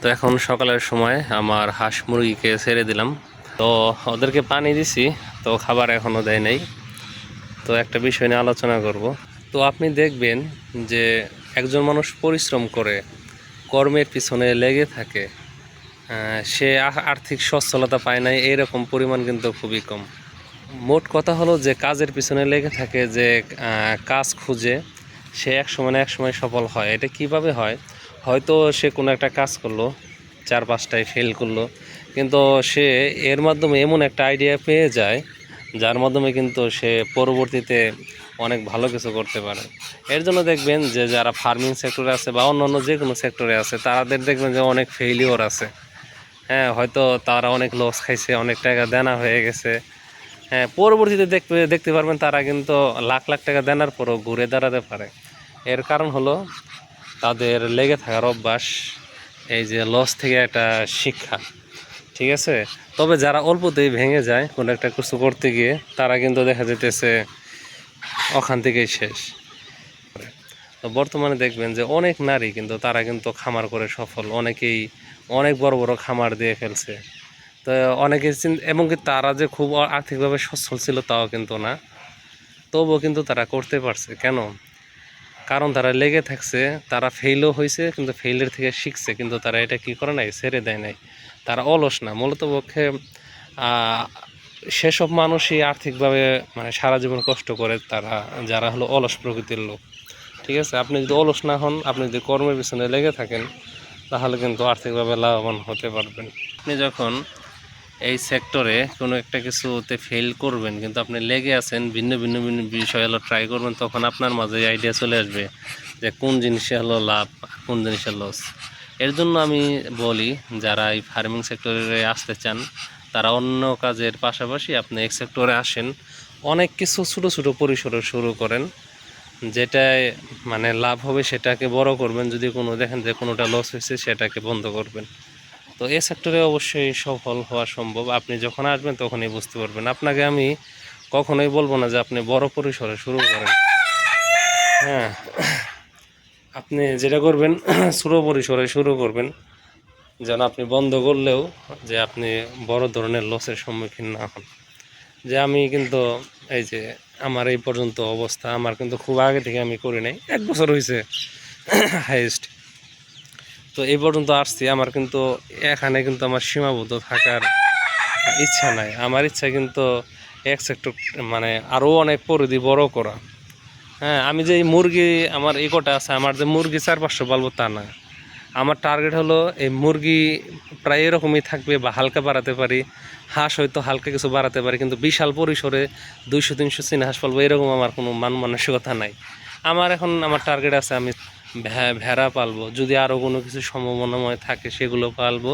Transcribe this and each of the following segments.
তো এখন সকালের সময় আমার হাঁস মুরগিকে ছেড়ে দিলাম। তো ওদেরকে পানি দিছি, তো খাবার এখনও দেয় নাই। তো একটা বিষয় নিয়ে আলোচনা করব। তো আপনি দেখবেন যে একজন মানুষ পরিশ্রম করে কর্মের পিছনে লেগে থাকে, সে আর্থিক সচ্ছলতা পায় নাই এরকম পরিমাণ কিন্তু খুবই কম। মোট কথা হলো যে কাজের পিছনে লেগে থাকে, যে কাজ খুঁজে সে এক সময় না এক সময় সফল হয়। এটা কিভাবে হয়? হয়তো সে কোনো একটা কাজ করলো, 4-5টায় ফেল করলো, কিন্তু সে এর মাধ্যমে এমন একটা আইডিয়া পেয়ে যায় যার মাধ্যমে কিন্তু সে পরবর্তীতে অনেক ভালো কিছু করতে পারে। এর জন্য দেখবেন যে যারা ফার্মিং সেক্টরে আছে বা অন্যান্য যে কোনো সেক্টরে আছে, তাদের দেখবেন যে অনেক ফেইলিওর আছে। হ্যাঁ, হয়তো তারা অনেক লস খাইছে, অনেক টাকা দেনা হয়ে গেছে। হ্যাঁ, পরবর্তীতে দেখতে পারবেন তারা কিন্তু লাখ লাখ টাকা দেনার পরও ঘুরে দাঁড়াতে পারে। এর কারণ হলো তাদের লেগে থাকার অভ্যাস, এই যে লস থেকে একটা শিক্ষা। ঠিক আছে? তবে যারা অল্পতেই ভেঙে যায় কোনো একটা কিছু করতে গিয়ে, তারা কিন্তু দেখা যেতেছে ওখান থেকেই শেষ। তো বর্তমানে দেখবেন যে অনেক নারী কিন্তু তারা কিন্তু খামার করে সফল, অনেকেই অনেক বড় বড় খামার দিয়ে ফেলছে। তো অনেকে এমনকি তারা যে খুব আর্থিকভাবে সচ্ছল ছিল তাও কিন্তু না, তবুও কিন্তু তারা করতে পারছে। কেন? কারণ তারা লেগে থাকছে, তারা ফেইলও হয়েছে, কিন্তু ফেইলের থেকে শিখছে, কিন্তু তারা এটা কি করে নাই, ছেড়ে দেয় নাই। তারা অলস না, মূলত পক্ষে সেসব মানুষই আর্থিকভাবে মানে সারা জীবন কষ্ট করে, তারা যারা হলো অলস প্রকৃতির লোক। ঠিক আছে? আপনি যদি অলস না হন, আপনি যদি কর্মের পিছনে লেগে থাকেন, তাহলে কিন্তু আর্থিকভাবে লাভবান হতে পারবেন। আপনি যখন এই সেক্টরে কোনো একটা কিছুতে ফেল করবেন, কিন্তু আপনি লেগে আছেন, ভিন্ন ভিন্ন ভিন্ন বিষয় হলো ট্রাই করবেন, তখন আপনার মাঝে আইডিয়া চলে আসবে যে কোন জিনিসে হলো লাভ, কোন জিনিসে লস। এর জন্য আমি বলি, যারা এই ফার্মিং সেক্টরে আসতে চান, তারা অন্য কাজের পাশাপাশি আপনি এক সেক্টরে আসেন, অনেক কিছু ছোটো ছোটো পরিসরে শুরু করেন, যেটায় মানে লাভ হবে সেটাকে বড় করবেন। যদি কোনো দেখেন যে কোনোটা লস হয়েছে, সেটাকে বন্ধ করবেন। তো এই সেক্টরে অবশ্যই সফল হওয়া সম্ভব। আপনি যখন আসবেন তখনই বুঝতে পারবেন। আপনাকে আমি কখনোই বলবো না যে আপনি বড় পরিসরে শুরু করেন। হ্যাঁ, আপনি যেটা করবেন ছোট পরিসরে শুরু করবেন, যেন আপনি বন্ধ করলেও যে আপনি বড় ধরনের লসের সম্মুখীন না হন। যে আমি কিন্তু এই যে আমার এই পর্যন্ত অবস্থা, আমার কিন্তু খুব আগে থেকে আমি করি নাই, 1 বছর হয়েছে হাইয়েস্ট। তো এই পর্যন্ত আসছি, আমার কিন্তু এখানে কিন্তু আমার সীমাবদ্ধ থাকার ইচ্ছা নাই। আমার ইচ্ছা কিন্তু এক সেক্টর মানে আরও অনেক পরিধি বড় করা। হ্যাঁ, আমি যে এই মুরগি আমার এই কটা আছে, আমার যে মুরগি 400-500 পালবো তা না। আমার টার্গেট হলো এই মুরগি প্রায় এরকমই থাকবে বা হালকা বাড়াতে পারি, হাঁস হয়তো হালকা কিছু বাড়াতে পারি, কিন্তু বিশাল পরিসরে 200-300 চীনা হাঁস পালবো এরকম আমার কোনো মানসিকতা নাই। আমার টার্গেট আছে আমি ভেড়া পালবো, যদি আরও কোনো কিছু সম্ভাবনাময় থাকে সেগুলো পালবো।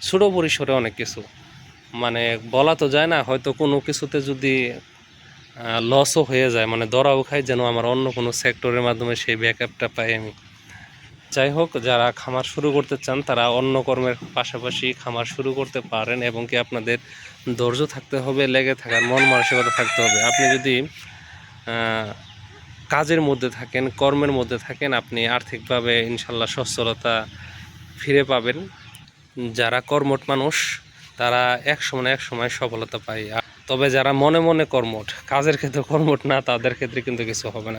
ছোটো পরিসরে অনেক কিছু, মানে বলা তো যায় না, হয়তো কোনো কিছুতে যদি লসও হয়ে যায়, মানে ধরাও খাই, যেন আমার অন্য কোনো সেক্টরের মাধ্যমে সেই ব্যাকআপটা পাই আমি। যাই হোক, যারা খামার শুরু করতে চান তারা অন্য কর্মের পাশাপাশি খামার শুরু করতে পারেন, এবং কি আপনাদের ধৈর্য থাকতে হবে, লেগে থাকার মন মানসিকতা থাকতে হবে। আপনি যদি কাজের মধ্যে থাকেন, কর্মের মধ্যে থাকেন, আপনি আর্থিকভাবে ইনশাল্লাহ সচ্ছলতা ফিরে পাবেন। যারা কর্মঠ মানুষ, তারা এক সময় না এক সময় সফলতা পায়। তবে যারা মনে মনে কর্মঠ, কাজের ক্ষেত্রে কর্মঠ না, তাদের ক্ষেত্রে কিন্তু কিছু হবে না।